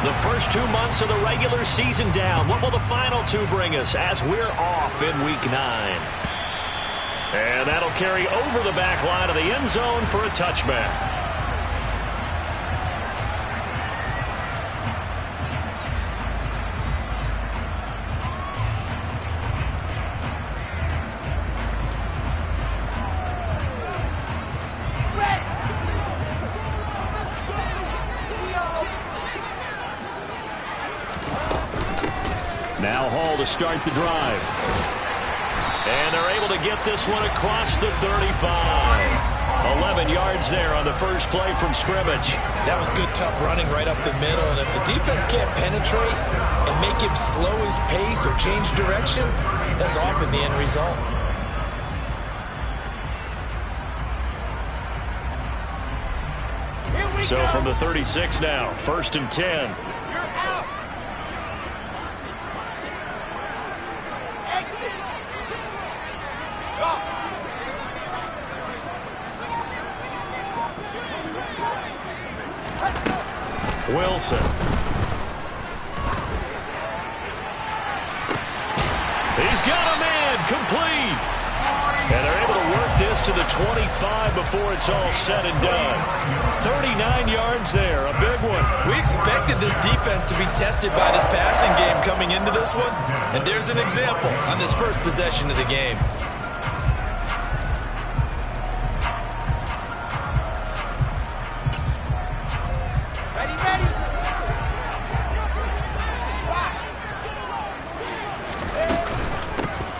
The first 2 months of the regular season down. What will the final two bring us as we're off in Week 9? And that'll carry over the back line of the end zone for a touchback. Now Hall to start the drive. And they're able to get this one across the 35. 11 yards there on the first play from scrimmage. That was good, tough running right up the middle. And if the defense can't penetrate and make him slow his pace or change direction, that's often the end result. So from the 36 now, 1st and 10. Wilson. He's got a man, complete. And they're able to work this to the 25 before it's all said and done. 39 yards there, a big one. We expected this defense to be tested by this passing game coming into this one. And there's an example on this first possession of the game.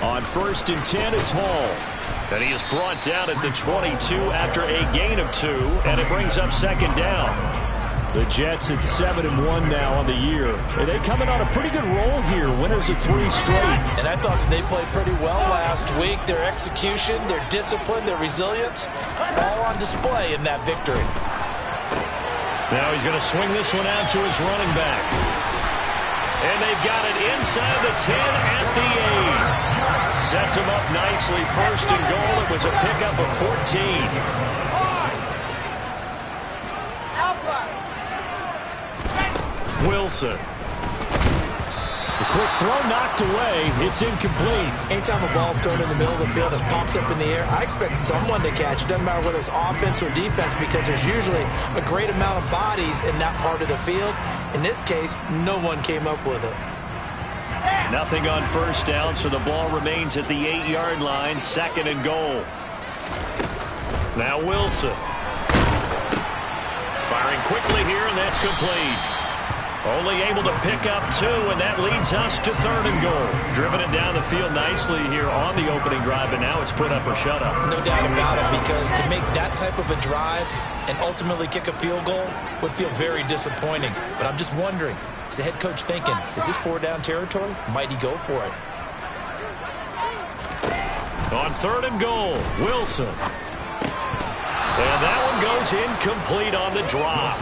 On 1st and 10, it's Hall. And he is brought down at the 22 after a gain of 2, and it brings up 2nd down. The Jets at 7-1 now on the year. And they coming on a pretty good roll here. Winners of 3 straight. And I thought they played pretty well last week. Their execution, their discipline, their resilience, all on display in that victory. Now he's going to swing this one out to his running back. And they've got it inside the 10 at the 8. Sets him up nicely. 1st and goal. It was a pickup of 14. Wilson. The quick throw knocked away. It's incomplete. Anytime a ball's thrown in the middle of the field and is popped up in the air, I expect someone to catch. Doesn't matter whether it's offense or defense, because there's usually a great amount of bodies in that part of the field. In this case, no one came up with it. Nothing on 1st down, so the ball remains at the 8-yard line. 2nd and goal. Now Wilson. Firing quickly here, and that's complete. Only able to pick up 2, and that leads us to 3rd and goal. Driven it down the field nicely here on the opening drive, and now it's put up or shut up. No doubt about it, because to make that type of a drive and ultimately kick a field goal would feel very disappointing. But I'm just wondering, is the head coach thinking, is this 4-down territory? Might he go for it? On 3rd and goal, Wilson. And that one goes incomplete on the drop.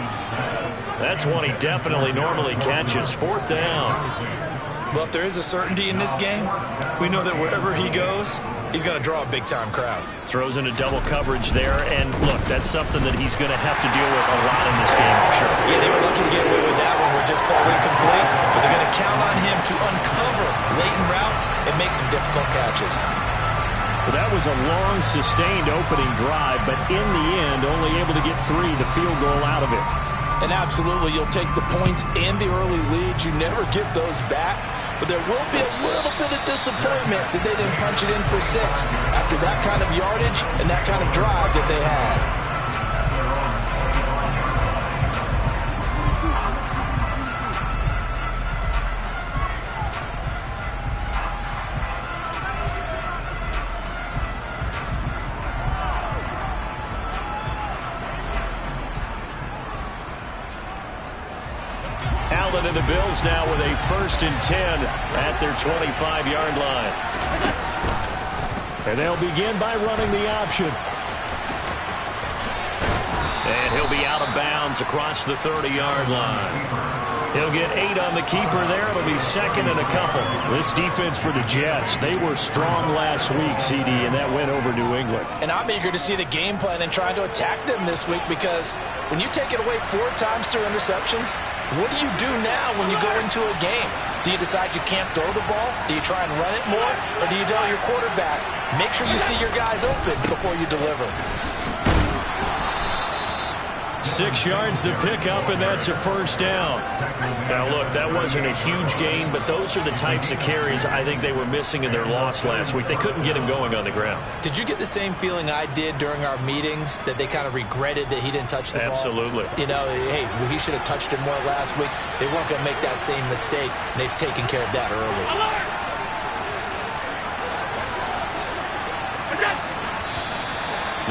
That's one he definitely normally catches. 4th down. Well, if there is a certainty in this game, we know that wherever he goes, he's going to draw a big-time crowd. Throws into double coverage there, and look, that's something that he's going to have to deal with a lot in this game, I'm sure. Yeah, they were lucky to get away with that one. We're just falling incomplete, but they're going to count on him to uncover latent routes and make some difficult catches. Well, that was a long, sustained opening drive, but in the end, only able to get 3, the field goal out of it. And absolutely, you'll take the points and the early leads. You never get those back. But there will be a little bit of disappointment that they didn't punch it in for 6 after that kind of yardage and that kind of drive that they had. Allen and the Bills now with a 1st and 10 at their 25-yard line. And they'll begin by running the option. And he'll be out of bounds across the 30-yard line. He'll get 8 on the keeper there. It'll be second and a couple. This defense for the Jets, they were strong last week, CD, and that went over New England. And I'm eager to see the game plan and trying to attack them this week, because when you take it away 4 times through interceptions, what do you do now when you go into a game? Do you decide you can't throw the ball? Do you try and run it more? Or do you tell your quarterback, make sure you see your guys open before you deliver? 6 yards to pick up, and that's a first down. Now, look, that wasn't a huge gain, but those are the types of carries I think they were missing in their loss last week. They couldn't get him going on the ground. Did you get the same feeling I did during our meetings, that they kind of regretted that he didn't touch the ball? Absolutely. You know, hey, he should have touched it more last week. They weren't going to make that same mistake, and they've taken care of that early.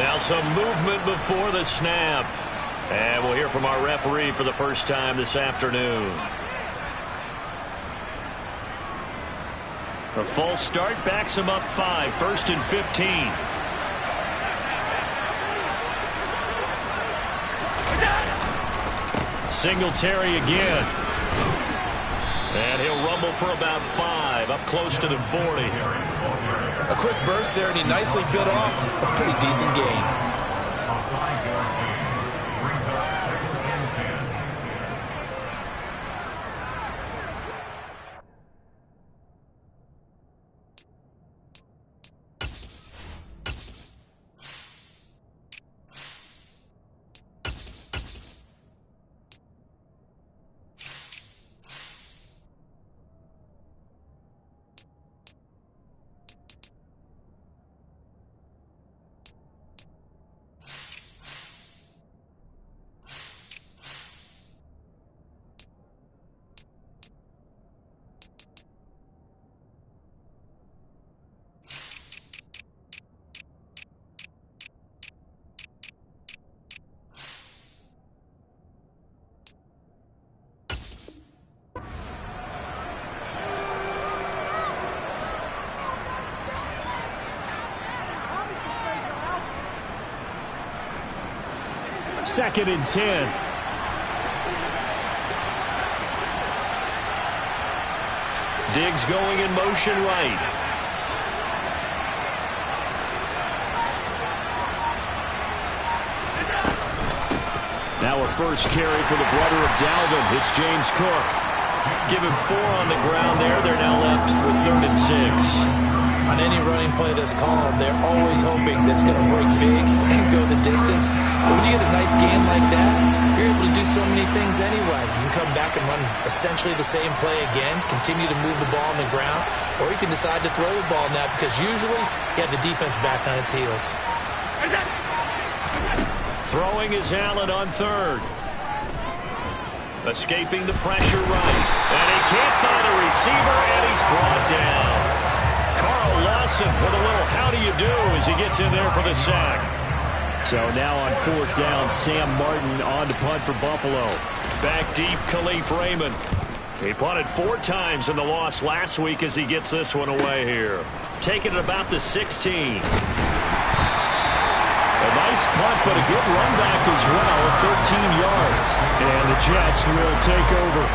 Now some movement before the snap. And we'll hear from our referee for the first time this afternoon. A false start backs him up 5, 1st and 15. Singletary again. And he'll rumble for about 5, up close to the 40. A quick burst there, and he nicely bit off a pretty decent gain. Second and 10. Diggs going in motion right. Now a first carry for the brother of Dalvin. It's James Cook. Give him 4 on the ground there. They're now left with 3rd and 6. On any running play that's called, they're always hoping that it's going to break big and go the distance. But when you get a nice game like that, you're able to do so many things anyway. You can come back and run essentially the same play again, continue to move the ball on the ground, or you can decide to throw the ball now, because usually you have the defense back on its heels. Throwing is Allen on 3rd. Escaping the pressure right. And he can't find a receiver, and he's brought down. Carl Lawson with a little how do you do as he gets in there for the sack. So now on 4th down, Sam Martin on to punt for Buffalo. Back deep, Khalif Raymond. He punted 4 times in the loss last week as he gets this one away here. Taking it about the 16. A nice punt, but a good run back as well, 13 yards. And the Jets will take over.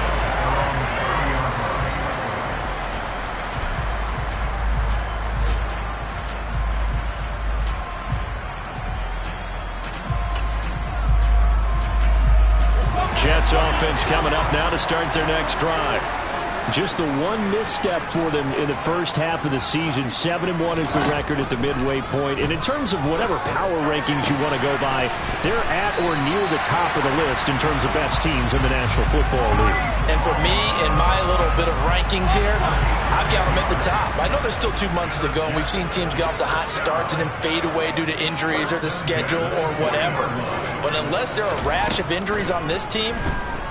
Jets offense coming up now to start their next drive. Just the one misstep for them in the first half of the season. 7-1 is the record at the midway point. And in terms of whatever power rankings you want to go by, they're at or near the top of the list in terms of best teams in the National Football League. And for me, in my little bit of rankings here, I've got them at the top. I know there's still 2 months to go, and we've seen teams get off to hot starts and then fade away due to injuries or the schedule or whatever. But unless there are a rash of injuries on this team,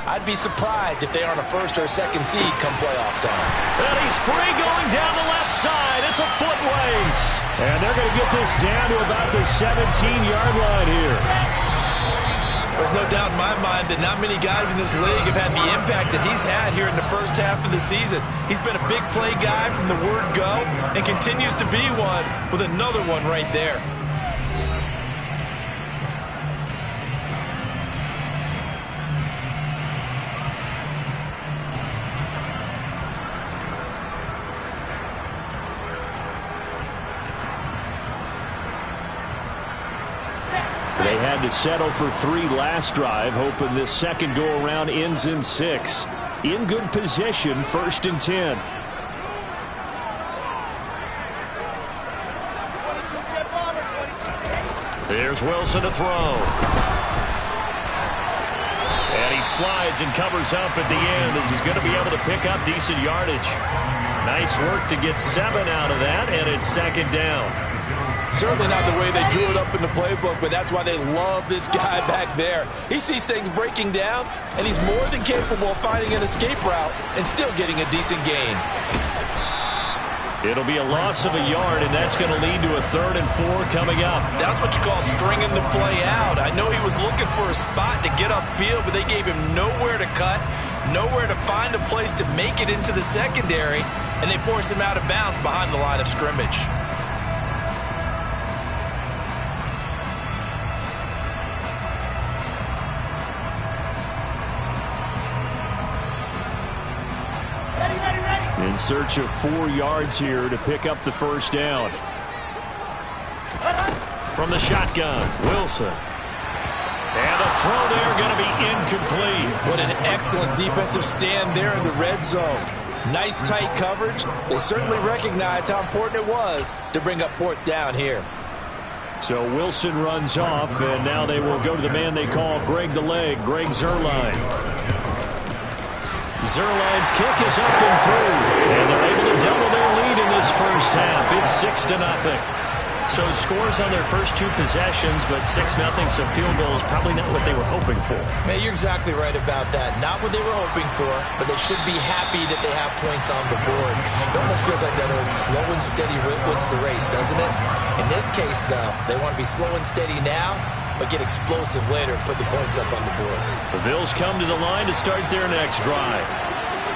I'd be surprised if they aren't a 1st or a 2nd seed come playoff time. And he's free going down the left side. It's a foot race. And they're going to get this down to about the 17-yard line here. There's no doubt in my mind that not many guys in this league have had the impact that he's had here in the first half of the season. He's been a big play guy from the word go and continues to be one with another one right there. trying to settle for 3 last drive, hoping this second go-around ends in 6. In good position, 1st and 10. There's Wilson to throw. And he slides and covers up at the end as he's going to be able to pick up decent yardage. Nice work to get 7 out of that, and it's 2nd down. Certainly not the way they drew it up in the playbook, but that's why they love this guy back there. He sees things breaking down, and he's more than capable of finding an escape route and still getting a decent gain. It'll be a loss of a yard, and that's going to lead to a 3rd and 4 coming up. That's what you call stringing the play out. I know he was looking for a spot to get upfield, but they gave him nowhere to cut, nowhere to find a place to make it into the secondary, and they forced him out of bounds behind the line of scrimmage. In search of 4 yards here to pick up the 1st down. From the shotgun, Wilson. And the throw there going to be incomplete. What an excellent defensive stand there in the red zone. Nice tight coverage. They certainly recognized how important it was to bring up 4th down here. So Wilson runs off, and now they will go to the man they call Greg the Leg, Greg Zuerlein. Zuerlein's kick is up and through, and they're able to double their lead in this first half. It's 6-0. So scores on their first 2 possessions, but 6-0, so field goal is probably not what they were hoping for. Man, you're exactly right about that. Not what they were hoping for, but they should be happy that they have points on the board. It almost feels like that old slow and steady wins the race, doesn't it? In this case, though, they want to be slow and steady now, but get explosive later and put the points up on the board. The Bills come to the line to start their next drive.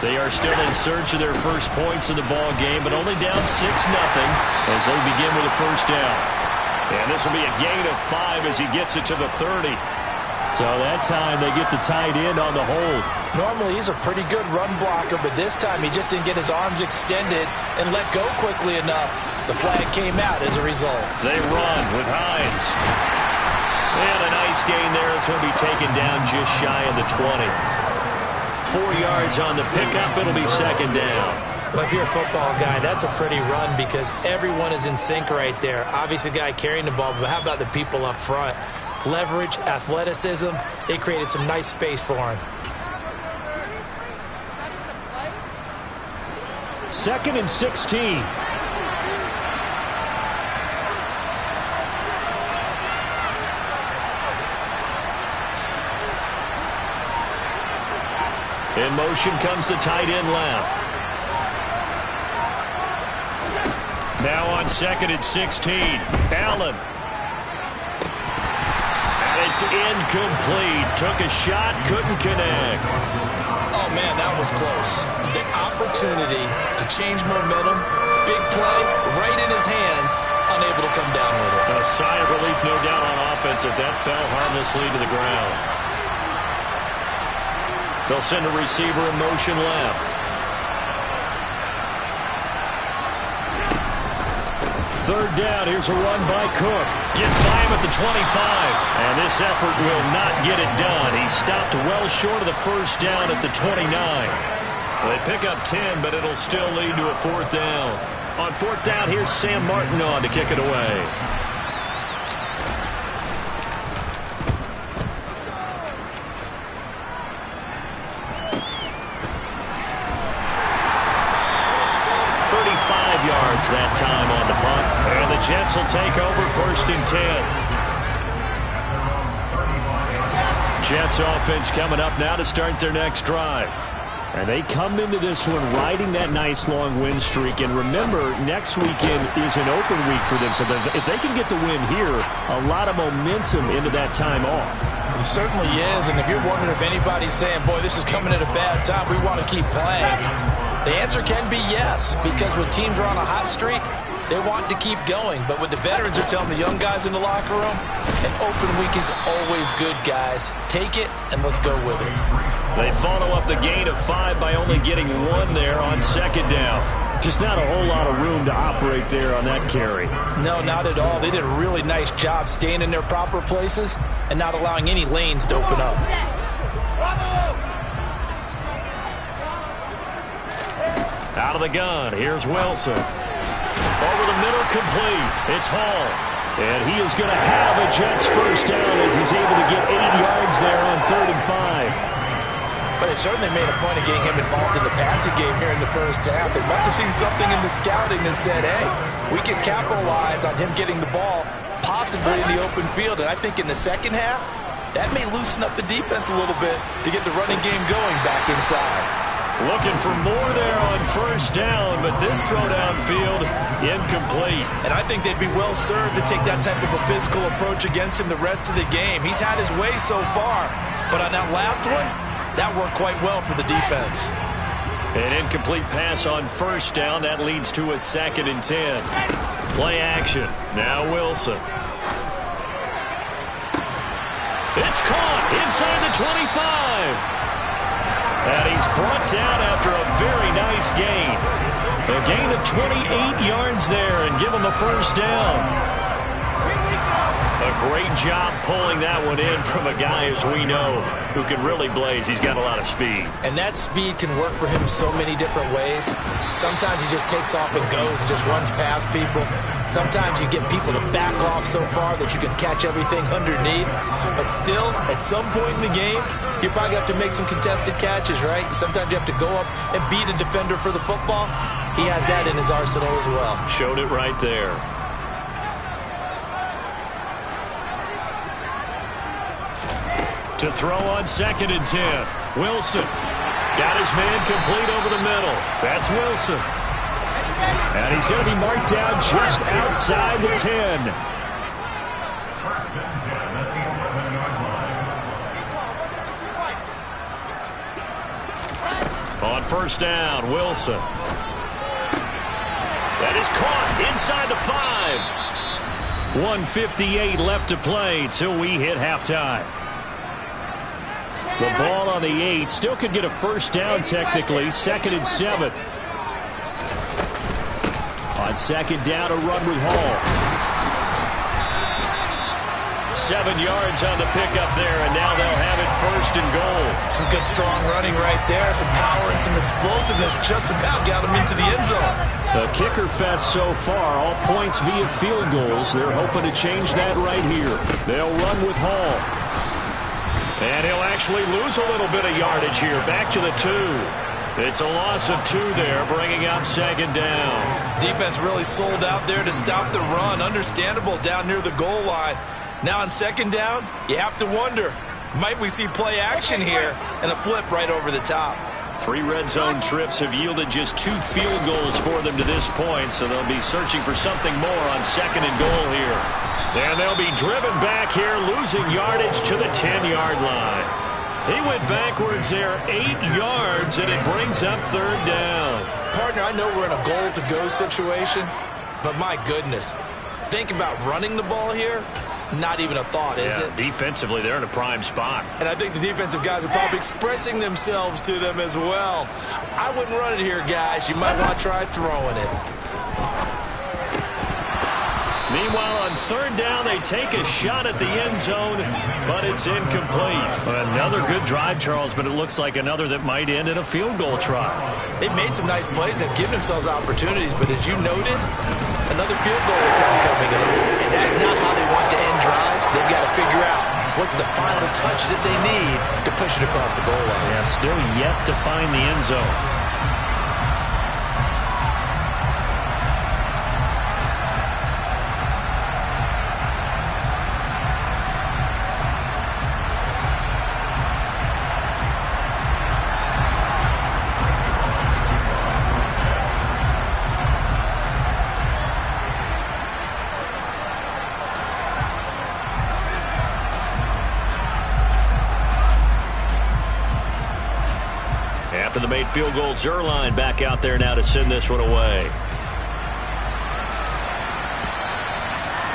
They are still in search of their first points in the ball game, but only down 6-0 as they begin with a 1st down. And this will be a gain of 5 as he gets it to the 30. So that time they get the tight end on the hold. Normally he's a pretty good run blocker, but this time he just didn't get his arms extended and let go quickly enough. The flag came out as a result. They run with Hines. And a nice gain there as he'll be taken down just shy of the 20. 4 yards on the pickup. It'll be 2nd down. Well, if you're a football guy, that's a pretty run because everyone is in sync right there. Obviously, the guy carrying the ball, but how about the people up front? Leverage, athleticism, they created some nice space for him. 2nd and 16. In motion comes the tight end left. Now on 2nd and 16. Allen. And it's incomplete. Took a shot, couldn't connect. Oh, man, that was close. The opportunity to change momentum, big play, right in his hands, unable to come down with it. A sigh of relief, no doubt, on offense if that fell harmlessly to the ground. They'll send a receiver in motion left. 3rd down. Here's a run by Cook. Gets by him at the 25. And this effort will not get it done. He stopped well short of the 1st down at the 29. They pick up 10, but it'll still lead to a 4th down. On 4th down, here's Sam Martin on to kick it away. Yards that time on the punt. And the Jets will take over 1st and 10. Jets offense coming up now to start their next drive. And they come into this one riding that nice long win streak. And remember, next weekend is an open week for them. So if they can get the win here, a lot of momentum into that time off. It certainly is. And if you're wondering if anybody's saying, boy, this is coming at a bad time, we want to keep playing, the answer can be yes, because when teams are on a hot streak, they want to keep going. But what the veterans are telling the young guys in the locker room, an open week is always good, guys. Take it, and let's go with it. They follow up the gain of 5 by only getting 1 there on 2nd down. Just not a whole lot of room to operate there on that carry. No, not at all. They did a really nice job staying in their proper places and not allowing any lanes to open up. Out of the gun, here's Wilson. Over the middle, complete. It's Hall. And he is going to have a Jets first down as he's able to get 8 yards there on 3rd and 5. But they certainly made a point of getting him involved in the passing game here in the first half. They must have seen something in the scouting and said, hey, we can capitalize on him getting the ball, possibly in the open field. And I think in the second half, that may loosen up the defense a little bit to get the running game going back inside. Looking for more there on first down, but this throw downfield, incomplete. And I think they'd be well served to take that type of a physical approach against him the rest of the game. He's had his way so far, but on that last one, that worked quite well for the defense. An incomplete pass on first down. That leads to a 2nd and 10. Play action. Now Wilson. It's caught inside the 25. And he's brought down after a very nice gain. A gain of 28 yards there and give him a first down. A great job pulling that one in from a guy, as we know, who can really blaze. He's got a lot of speed. And that speed can work for him so many different ways. Sometimes he just takes off and goes and just runs past people. Sometimes you get people to back off so far that you can catch everything underneath. But still, at some point in the game, you probably have to make some contested catches, right? Sometimes you have to go up and beat a defender for the football. He has that in his arsenal as well. Showed it right there. To throw on 2nd and 10. Wilson got his man complete over the middle. That's Wilson. And he's going to be marked down just outside the 10. On first down, Wilson. That is caught inside the 5. 1:58 left to play till we hit halftime. The ball on the 8. Still could get a first down technically. 2nd and 7. On 2nd down, a run with Hall. 7 yards on the pickup there, and now they'll have it 1st and goal. Some good strong running right there. Some power and some explosiveness just about got him into the end zone. The kicker fest so far, all points via field goals. They're hoping to change that right here. They'll run with Hall. And he'll actually lose a little bit of yardage here. Back to the 2. It's a loss of 2 there, bringing up 2nd down. Defense really sold out there to stop the run. Understandable down near the goal line. Now on 2nd down, you have to wonder, might we see play action here and a flip right over the top? 3 red zone trips have yielded just 2 field goals for them to this point, so they'll be searching for something more on 2nd and goal here. And they'll be driven back here, losing yardage to the 10-yard line. He went backwards there 8 yards, and it brings up 3rd down. Partner, I know we're in a goal-to-go situation, but my goodness, think about running the ball here. Not even a thought, is it? Defensively, they're in a prime spot. And I think the defensive guys are probably expressing themselves to them as well. I wouldn't run it here, guys. You might want to try throwing it. Meanwhile, on 3rd down, they take a shot at the end zone, but it's incomplete. Another good drive, Charles, but it looks like another that might end in a field goal try. They've made some nice plays. They've given themselves opportunities, but as you noted, another field goal attempt coming in. And that's not how they want to end drives. They've got to figure out what's the final touch that they need to push it across the goal line. Yeah, still yet to find the end zone. After the made field goal, Zuerlein back out there now to send this one away.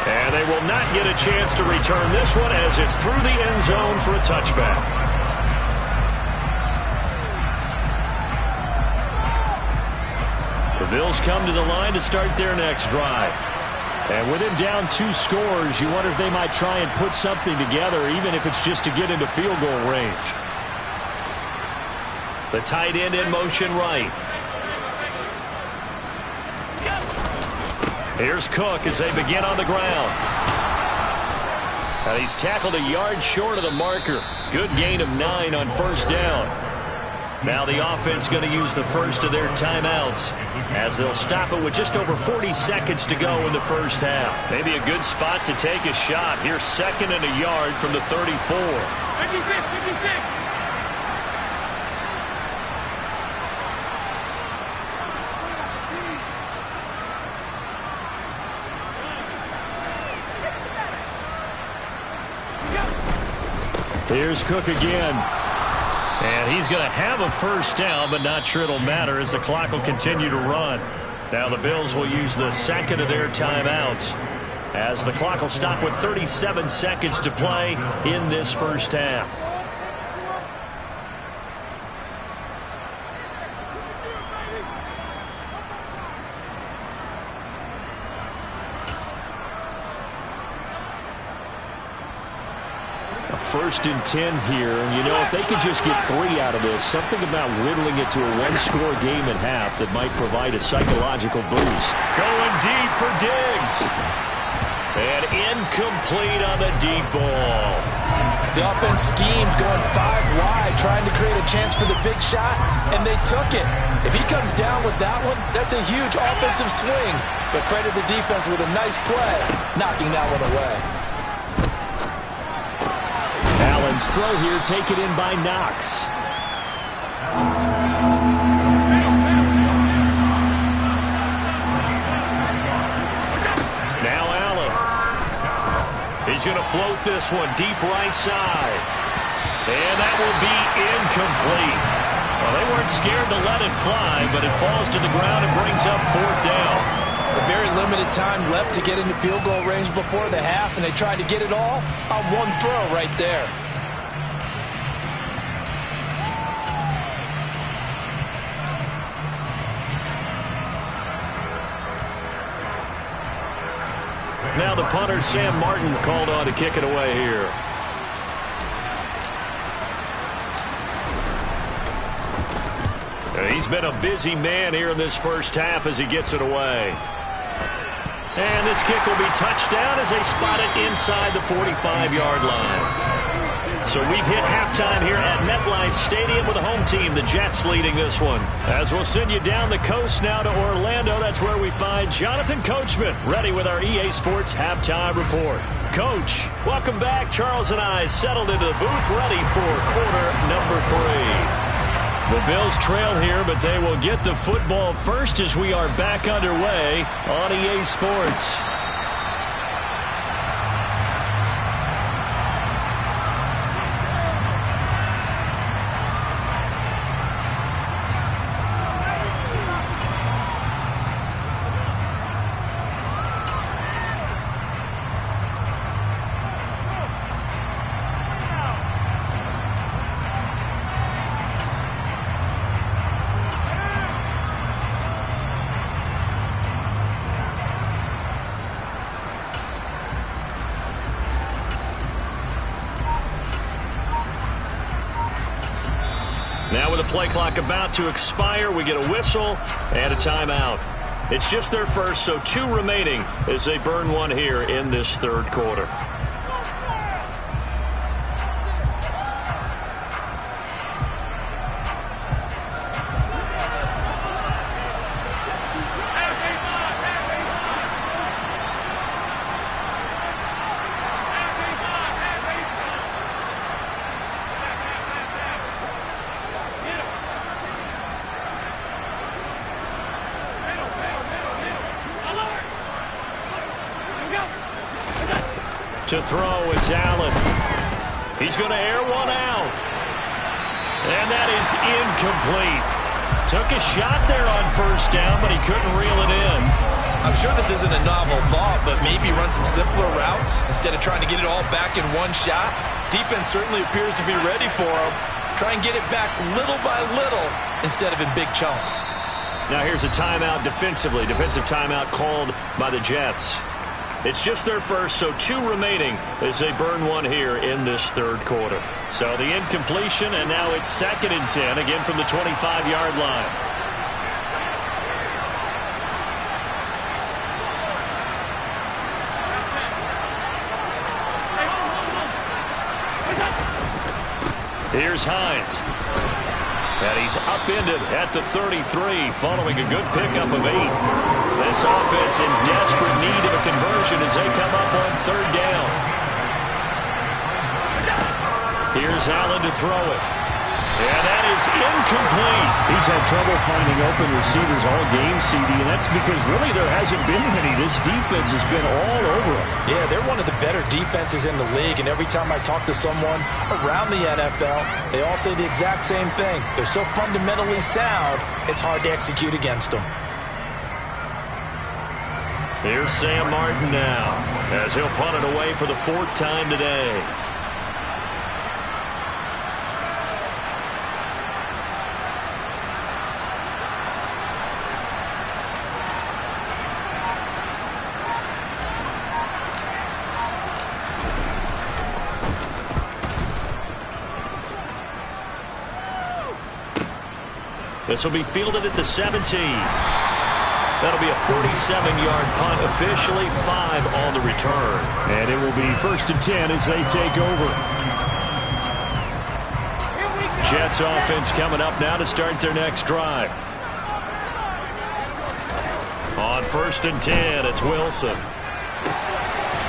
And they will not get a chance to return this one as it's through the end zone for a touchback. The Bills come to the line to start their next drive. And with him down 2 scores, you wonder if they might try and put something together, even if it's just to get into field goal range. The tight end in motion right. Here's Cook as they begin on the ground. And he's tackled a yard short of the marker. Good gain of 9 on first down. Now the offense going to use the first of their timeouts as they'll stop it with just over 40 seconds to go in the first half. Maybe a good spot to take a shot. Here's 2nd and a yard from the 34. 56. Here's Cook again. And he's going to have a first down, but not sure it'll matter as the clock will continue to run. Now the Bills will use the 2nd of their timeouts as the clock will stop with 37 seconds to play in this first half. First and 10 here. You know, if they could just get 3 out of this, something about whittling it to a 1-score game at half that might provide a psychological boost. Going deep for Diggs. And incomplete on the deep ball. The offense schemed going 5 wide, trying to create a chance for the big shot, and they took it. If he comes down with that one, that's a huge offensive swing. But credit the defense with a nice play, knocking that one away. Allen's throw here taken in by Knox. Now Allen. He's going to float this one deep right side. And that will be incomplete. Well, they weren't scared to let it fly, but it falls to the ground and brings up 4th down. A very limited time left to get into field goal range before the half, and they tried to get it all on one throw right there. Now the punter, Sam Martin, called on to kick it away here. He's been a busy man here in this first half as he gets it away. And this kick will be touched down as they spot it inside the 45-yard line. So we've hit halftime here at MetLife Stadium with the home team, the Jets, leading this one. As we'll send you down the coast now to Orlando, that's where we find Jonathan Coachman, ready with our EA Sports Halftime Report. Coach, welcome back. Charles and I settled into the booth, ready for quarter number 3. The Bills trail here, but they will get the football first as we are back underway on EA Sports. Now with the play clock about to expire, we get a whistle and a timeout. It's just their first, so 2 remaining as they burn one here in this third quarter. To throw, it's Allen. He's going to air one out. And that is incomplete. Took a shot there on first down, but he couldn't reel it in. I'm sure this isn't a novel thought, but maybe run some simpler routes instead of trying to get it all back in one shot. Defense certainly appears to be ready for him. Try and get it back little by little instead of in big chunks. Now here's a timeout defensively. Defensive timeout called by the Jets. It's just their first, so 2 remaining as they burn one here in this third quarter. So the incompletion, and now it's 2nd and 10, again from the 25-yard line. Here's Hines. And he's upended at the 33 following a good pickup of 8. This offense in desperate need of a conversion as they come up on 3rd down. Here's Allen to throw it. And that is incomplete. He's had trouble finding open receivers all game, CD, and that's because really there hasn't been many. This defense has been all over them. Yeah, they're one of the better defenses in the league, and every time I talk to someone around the NFL, they all say the exact same thing. They're so fundamentally sound, it's hard to execute against them. Here's Sam Martin now as he'll punt it away for the 4th time today. This will be fielded at the 17. That'll be a 47-yard punt, officially 5 on the return. And it will be 1st and 10 as they take over. Jets offense coming up now to start their next drive. On 1st and 10, it's Wilson.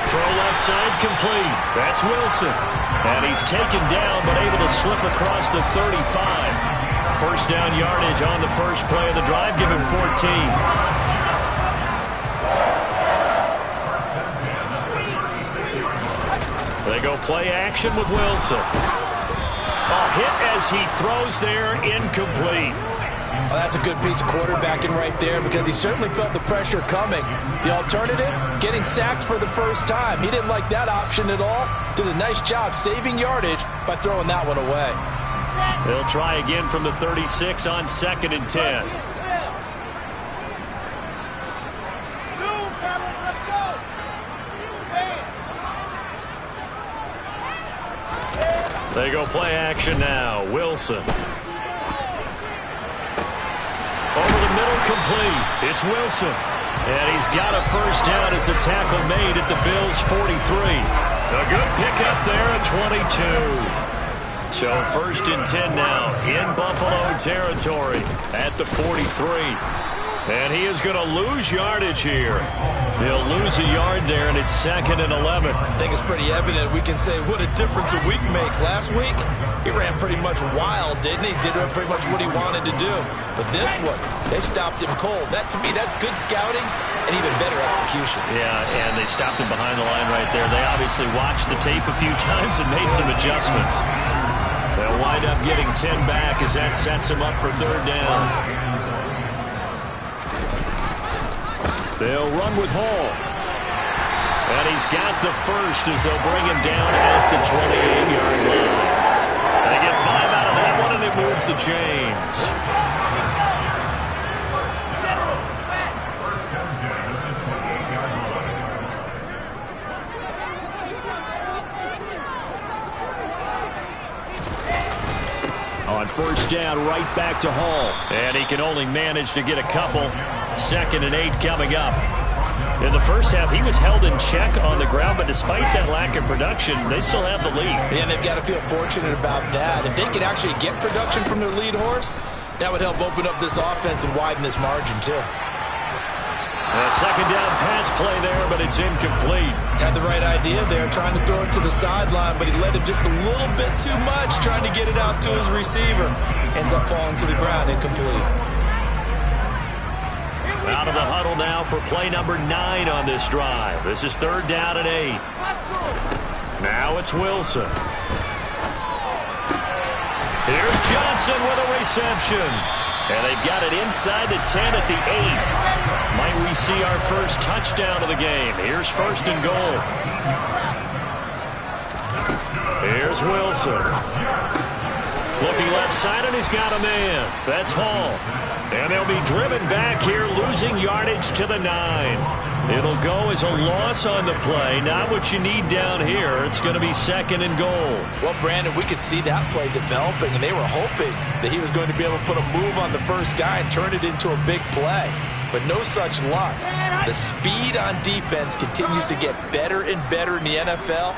Throw left side complete. That's Wilson. And he's taken down but able to slip across the 35. First down yardage on the first play of the drive. Give him 14. They go play action with Wilson. Hit as he throws there, incomplete. Well, that's a good piece of quarterbacking right there because he certainly felt the pressure coming. The alternative, getting sacked for the first time. He didn't like that option at all. Did a nice job saving yardage by throwing that one away. They'll try again from the 36 on 2nd and 10. They go play action now. Wilson. Over the middle, complete. It's Wilson. And he's got a first down as a tackle made at the Bills' 43. A good pickup there at 22. So 1st and 10 now in Buffalo territory at the 43. And he is going to lose yardage here. He'll lose a yard there, and it's 2nd and 11. I think it's pretty evident. We can say what a difference a week makes. Last week, he ran pretty much wild, didn't he? Did pretty much what he wanted to do. But this one, they stopped him cold. That, to me, that's good scouting and even better execution. Yeah, and they stopped him behind the line right there. They obviously watched the tape a few times and made some adjustments. They'll wind up getting 10 back as that sets him up for 3rd down. They'll run with Hall. And he's got the first as they'll bring him down at the 28-yard line. They get 5 out of that one, and it moves the chains. On 1st down, right back to Hall. And he can only manage to get a couple. 2nd and 8 coming up. In the first half, he was held in check on the ground, but despite that lack of production, they still have the lead. And they've got to feel fortunate about that. If they could actually get production from their lead horse, that would help open up this offense and widen this margin, too. A 2nd down pass play there, but it's incomplete. Had the right idea there, trying to throw it to the sideline, but he led him just a little bit too much, trying to get it out to his receiver. Ends up falling to the ground, incomplete. Out of the huddle now for play number 9 on this drive. This is 3rd down and 8. Now it's Wilson. Here's Johnson with a reception. And they've got it inside the 10 at the 8. Might we see our first touchdown of the game? Here's 1st and goal. Here's Wilson. Looking left side, and he's got a man. That's Hall. And they'll be driven back here, losing yardage to the 9. It'll go as a loss on the play. Not what you need down here. It's going to be 2nd and goal. Well, Brandon, we could see that play developing, and they were hoping that he was going to be able to put a move on the first guy and turn it into a big play. But no such luck. The speed on defense continues to get better and better in the NFL.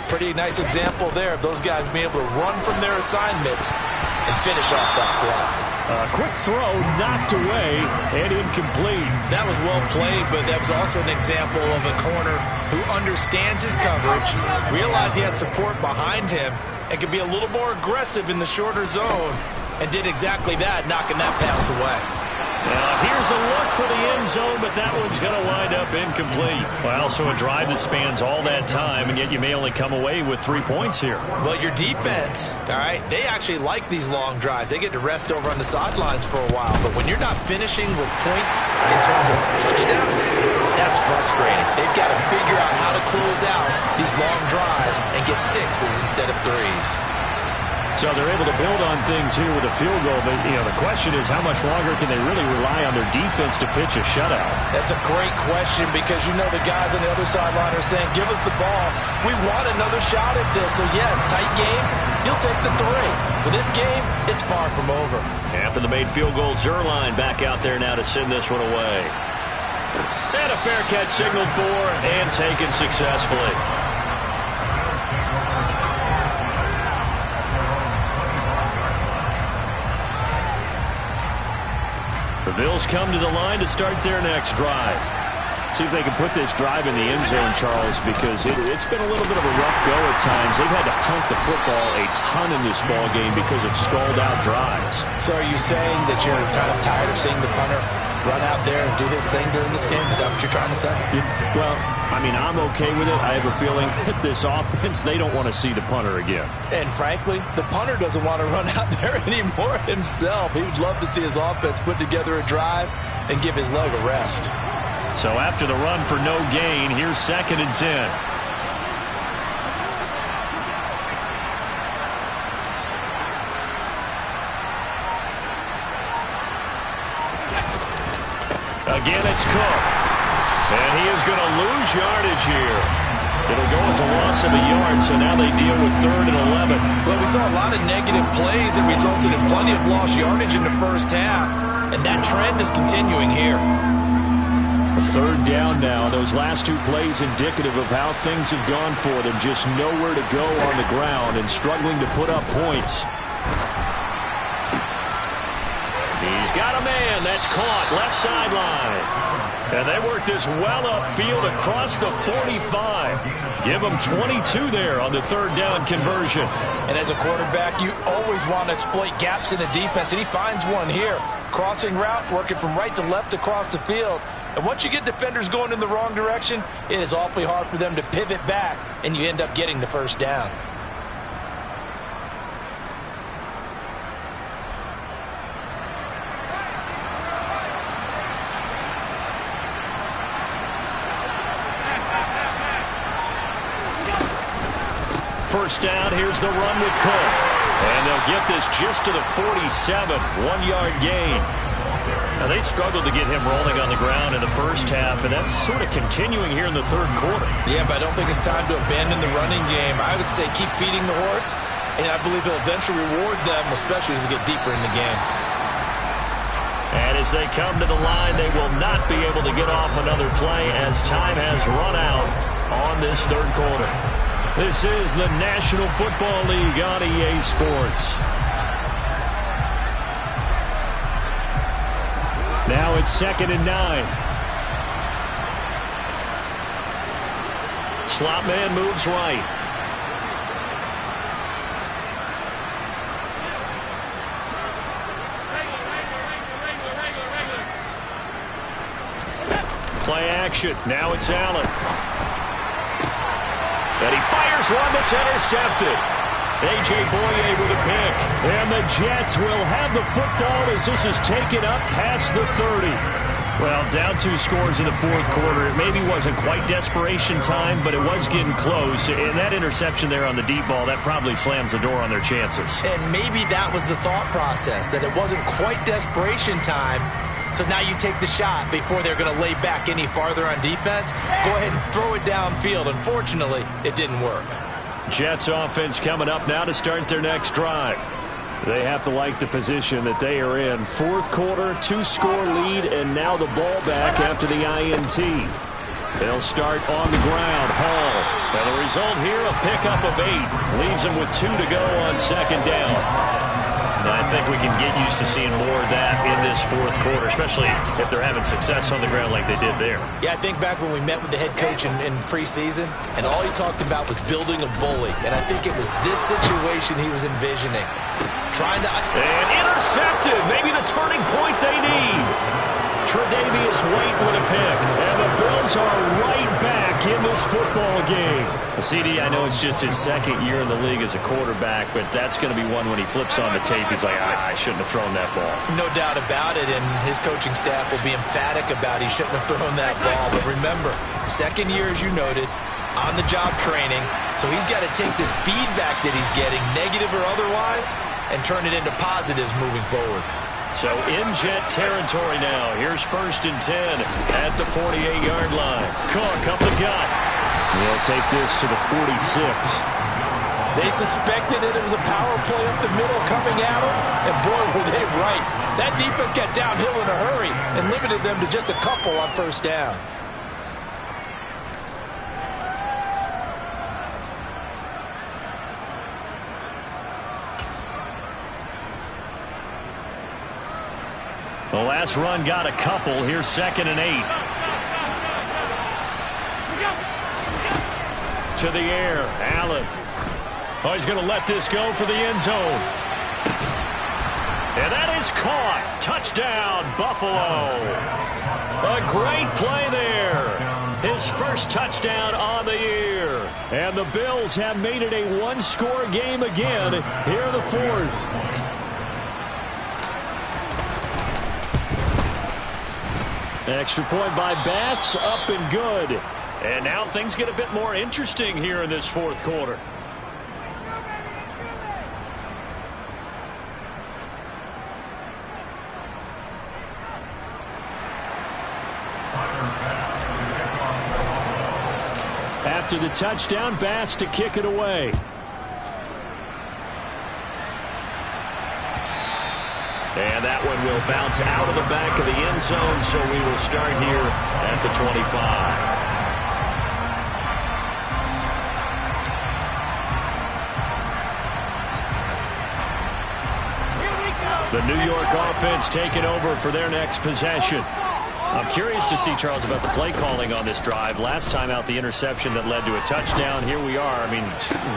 Pretty nice example there of those guys being able to run from their assignments and finish off that play. A quick throw knocked away and incomplete. That was well played, but that was also an example of a corner who understands his coverage, realized he had support behind him, and could be a little more aggressive in the shorter zone, and did exactly that, knocking that pass away. Here's a look for the end zone, but that one's going to wind up incomplete. Well, so a drive that spans all that time, and yet you may only come away with 3 points here. Well, your defense, all right, they actually like these long drives. They get to rest over on the sidelines for a while, but when you're not finishing with points in terms of touchdowns, that's frustrating. They've got to figure out how to close out these long drives and get 6s instead of 3s. So they're able to build on things here with a field goal, but the question is how much longer can they really rely on their defense to pitch a shutout? That's a great question because the guys on the other sideline are saying, give us the ball. We want another shot at this. So yes, tight game, you'll take the 3. But this game, it's far from over. After the made field goal, Zuerlein back out there now to send this one away. And a fair catch signaled for and taken successfully. The Bills come to the line to start their next drive. See if they can put this drive in the end zone, Charles, because it's been a little bit of a rough go at times. They've had to punt the football a ton in this ball game because of stalled-out drives. So are you saying that you're kind of tired of seeing the punter run out there and do his thing during this game? Is that what you're trying to say? Well, I'm okay with it. I have a feeling that this offense, they don't want to see the punter again. And frankly, the punter doesn't want to run out there anymore himself. He would love to see his offense put together a drive and give his leg a rest. So after the run for no gain, here's 2nd and 10. Again, it's Cook. And he is going to lose yardage here. It'll go as a loss of a yard, so now they deal with 3rd and 11. Well, we saw a lot of negative plays that resulted in plenty of lost yardage in the first half, and that trend is continuing here. A 3rd down now. Those last 2 plays indicative of how things have gone for them. Just nowhere to go on the ground and struggling to put up points. He's got a man. That's caught. Left sideline. And they work this well upfield across the 45. Give them 22 there on the 3rd down conversion. And as a quarterback, you always want to exploit gaps in the defense, and he finds one here. Crossing route, working from right to left across the field. And once you get defenders going in the wrong direction, it is awfully hard for them to pivot back, and you end up getting the 1st down. First down, here's the run with Cook. And they'll get this just to the 47, 1-yard gain. Now, they struggled to get him rolling on the ground in the first half, and that's sort of continuing here in the 3rd quarter. Yeah, but I don't think it's time to abandon the running game. I would say keep feeding the horse, and I believe he'll eventually reward them, especially as we get deeper in the game. And as they come to the line, they will not be able to get off another play as time has run out on this 3rd quarter. This is the National Football League on EA Sports. Now it's 2nd and 9. Slot man moves right. Play action. Now it's Allen. And he fires one that's intercepted. A.J. Boye with a pick. And the Jets will have the football as this is taken up past the 30. Well, down 2 scores in the fourth quarter. It maybe wasn't quite desperation time, but it was getting close. And that interception there on the deep ball, that probably slams the door on their chances. And maybe that was the thought process, that it wasn't quite desperation time. So now you take the shot before they're going to lay back any farther on defense. Go ahead and throw it downfield. Unfortunately, it didn't work. Jets offense coming up now to start their next drive. They have to like the position that they are in. Fourth quarter, 2-score lead, and now the ball back after the INT. They'll start on the ground. Hall. And the result here, a pickup of 8. Leaves them with 2 to go on second down. And I think we can get used to seeing more of that in this fourth quarter, especially if they're having success on the ground like they did there. Yeah, I think back when we met with the head coach in preseason, and all he talked about was building a bully. And I think it was this situation he was envisioning. Trying to... And intercepted. Maybe the turning point they need. Tre'Davious White with a pick. And the Bills are right back in this football game. CD, I know it's just his second year in the league as a quarterback, but that's going to be one when he flips on the tape. He's like, I shouldn't have thrown that ball. No doubt about it, and his coaching staff will be emphatic about he shouldn't have thrown that ball. But remember, second year, as you noted, on-the-job training, so he's got to take this feedback that he's getting, negative or otherwise, and turn it into positives moving forward. So in Jet territory now. Here's 1st and 10 at the 48-yard line. Cook up the gut. He'll take this to the 46. They suspected it was a power play up the middle coming at them, and boy, were they right. That defense got downhill in a hurry and limited them to just a couple on first down. The last run got a couple. Here's 2nd and 8. To the air. Allen. Oh, he's going to let this go for the end zone. And that is caught. Touchdown, Buffalo. A great play there. His first touchdown on the year. And the Bills have made it a 1-score game again here in the fourth. Extra point by Bass, up and good. And now things get a bit more interesting here in this fourth quarter. After the touchdown, Bass to kick it away. And that one will bounce out of the back of the end zone, so we will start here at the 25. The New York offense taking over for their next possession. I'm curious to see, Charles, about the play calling on this drive. Last time out, the interception that led to a touchdown. Here we are. I mean,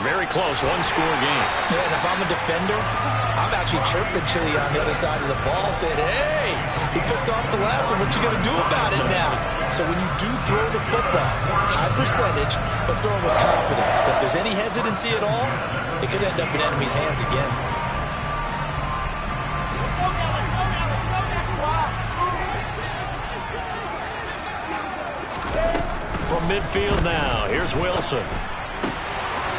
very close, 1-score game. Yeah, and if I'm a defender, I'm actually chirping Chili on the other side of the ball, saying, hey, he picked off the last one. What you going to do about it now? So when you do throw the football, high percentage, but throw it with confidence. If there's any hesitancy at all, it could end up in enemy's hands again. From midfield now, here's Wilson.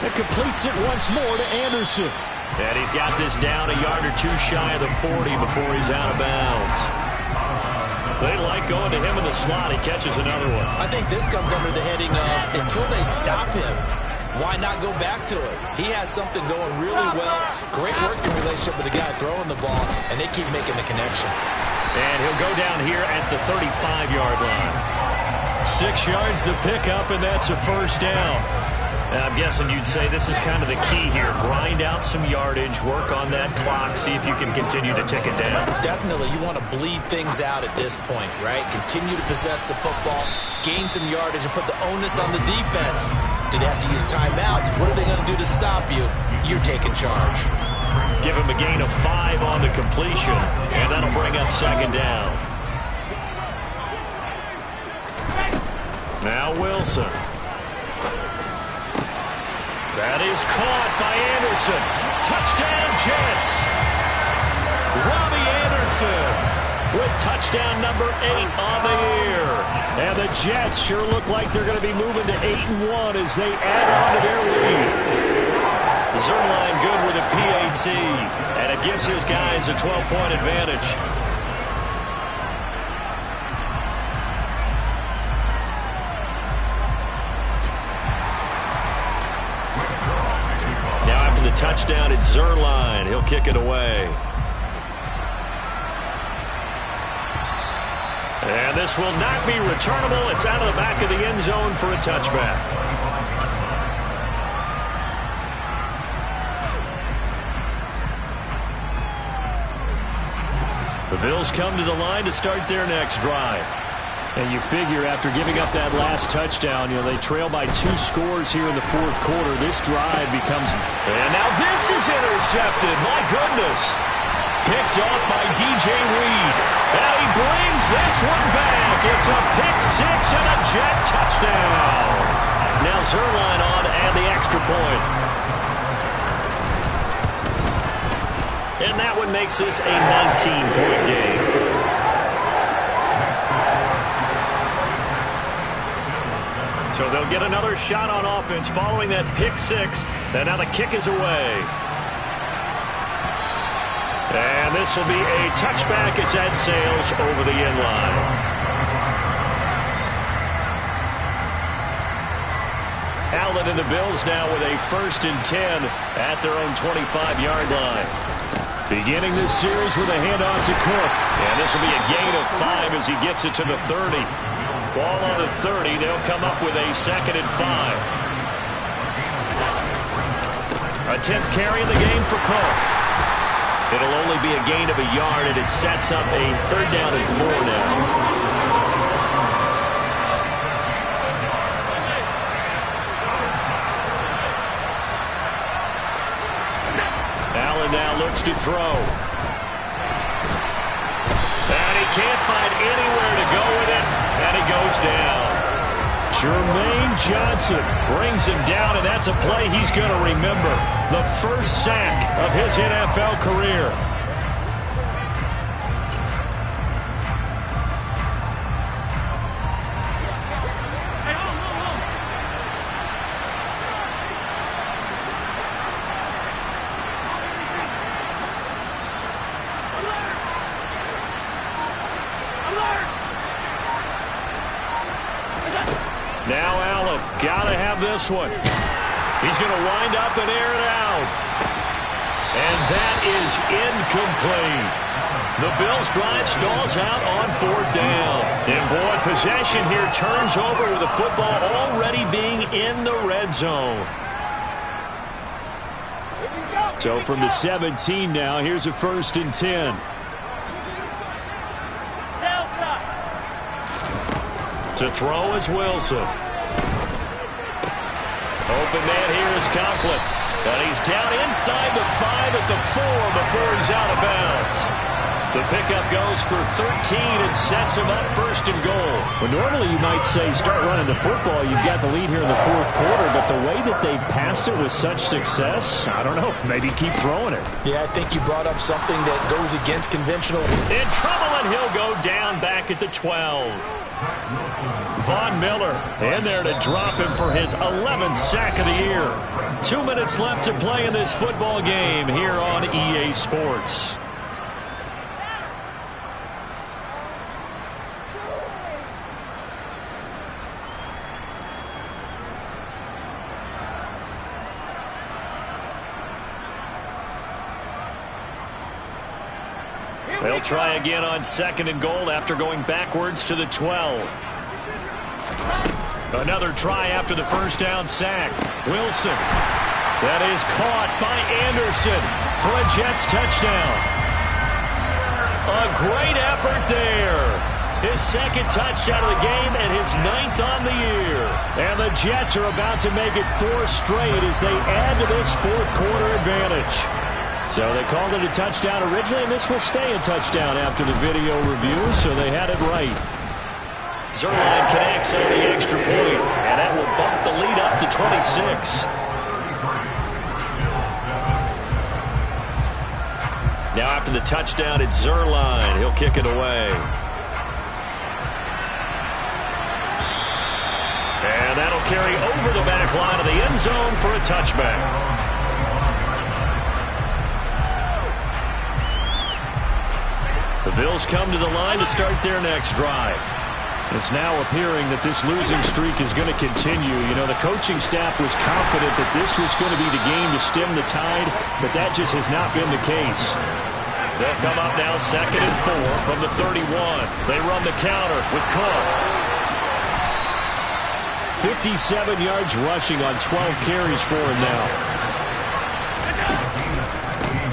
It completes it once more to Anderson. And he's got this down a yard or two shy of the 40 before he's out of bounds. They like going to him in the slot. He catches another one. I think this comes under the heading of, until they stop him, why not go back to it? He has something going really well. Great working relationship with the guy throwing the ball, and they keep making the connection. And he'll go down here at the 35-yard line. 6 yards the pickup, and that's a first down. And I'm guessing you'd say this is kind of the key here. Grind out some yardage, work on that clock, see if you can continue to tick it down. Definitely, you want to bleed things out at this point, right? Continue to possess the football, gain some yardage, and put the onus on the defense. Do they have to use timeouts? What are they going to do to stop you? You're taking charge. Give him a gain of 5 on the completion, and that'll bring up second down. Now Wilson. That is caught by Anderson. Touchdown, Jets. Robbie Anderson with touchdown number 8 on the year. And the Jets sure look like they're going to be moving to 8-1 as they add on to their lead. Zuerlein good with a PAT, and it gives his guys a 12-point advantage. Now after the touchdown, it's Zuerlein. He'll kick it away. And this will not be returnable. It's out of the back of the end zone for a touchback. The Bills come to the line to start their next drive. And you figure after giving up that last touchdown, they trail by 2 scores here in the fourth quarter. This drive becomes... And now this is intercepted. My goodness. Picked off by DJ Reed. Now he brings this one back. It's a pick 6 and a Jet touchdown. Now Zuerlein on and the extra point. And that one makes this a 19-point game. So they'll get another shot on offense following that pick 6. And now the kick is away. And this will be a touchback as that sails over the end line. Allen and the Bills now with a 1st and 10 at their own 25-yard line. Beginning this series with a handoff to Cook. And this will be a gain of 5 as he gets it to the 30. Ball on the 30. They'll come up with a 2nd and 5. A 10th carry in the game for Cook. It'll only be a gain of a yard, and it sets up a 3rd down and 4 now. Allen now looks to throw. And he can't find anywhere to go with it, and he goes down. Jermaine Johnson brings him down, and that's a play he's going to remember. The first sack of his NFL career. Now Allen, gotta have this one. He's going to wind up and air it out. And that is incomplete. The Bills' drive stalls out on 4th down. And boy, possession here turns over with the football already being in the red zone. So from the 17 now, here's a 1st and 10. To throw is Wilson. Open man here is Conklin. And he's down inside the 5 at the 4 before he's out of bounds. The pickup goes for 13 and sets him up 1st and goal. Well, normally you might say start running the football. You've got the lead here in the fourth quarter, but the way that they've passed it with such success, I don't know, maybe keep throwing it. Yeah, I think you brought up something that goes against conventional. In trouble, and he'll go down back at the 12. Von Miller in there to drop him for his 11th sack of the year. 2 minutes left to play in this football game here on EA Sports. They'll try again on 2nd and goal after going backwards to the 12. Another try after the first down sack. Wilson. That is caught by Anderson for a Jets touchdown. A great effort there. His 2nd touchdown of the game and his 9th on the year. And the Jets are about to make it 4 straight as they add to this fourth quarter advantage. So they called it a touchdown originally, and this will stay a touchdown after the video review, so they had it right. Zuerlein connects on the extra point, and that will bump the lead up to 26. Now after the touchdown, it's Zuerlein. He'll kick it away. And that'll carry over the back line of the end zone for a touchback. The Bills come to the line to start their next drive. It's now appearing that this losing streak is going to continue. You know, the coaching staff was confident that this was going to be the game to stem the tide, but that just has not been the case. They'll come up now 2nd and 4 from the 31. They run the counter with Cook. 57 yards rushing on 12 carries for him now.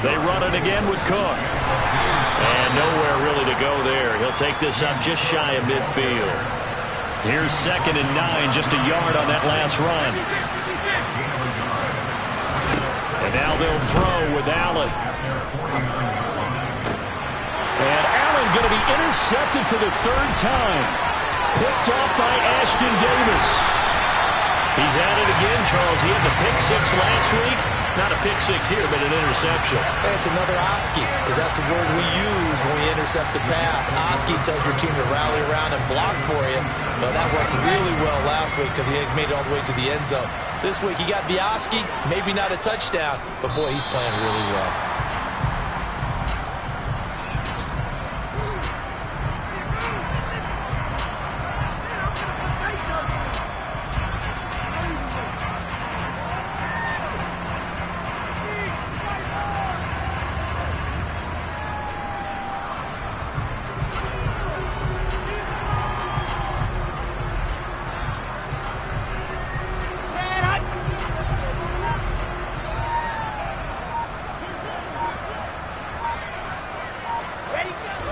They run it again with Cook. And nowhere really to go there. He'll take this up just shy of midfield. Here's 2nd and 9, just a yard on that last run. And now they'll throw with Allen. And Allen going to be intercepted for the 3rd time. Picked off by Ashton Davis. He's at it again, Charles. He had the pick 6 last week. Not a pick 6 here, but an interception. And it's another Oski, because that's the word we use when we intercept the pass. Oski tells your team to rally around and block for you. But that worked really well last week because he made it all the way to the end zone. This week he got the Oski, maybe not a touchdown, but boy, he's playing really well.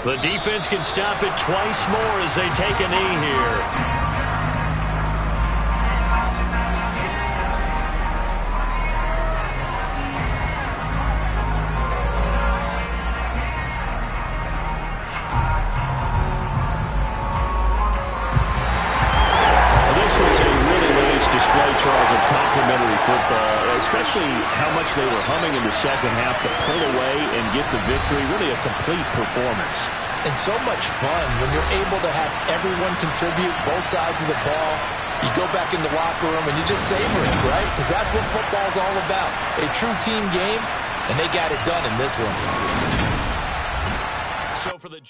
The defense can stop it twice more as they take a knee here. This was a really nice display, Charles, of complimentary football, especially how much they were humming in the second half to pull away and get the victory. Really a complete performance. And so much fun when you're able to have everyone contribute, both sides of the ball. You go back in the locker room and you just savor it, right? Because that's what football's all about. A true team game, and they got it done in this one. So for the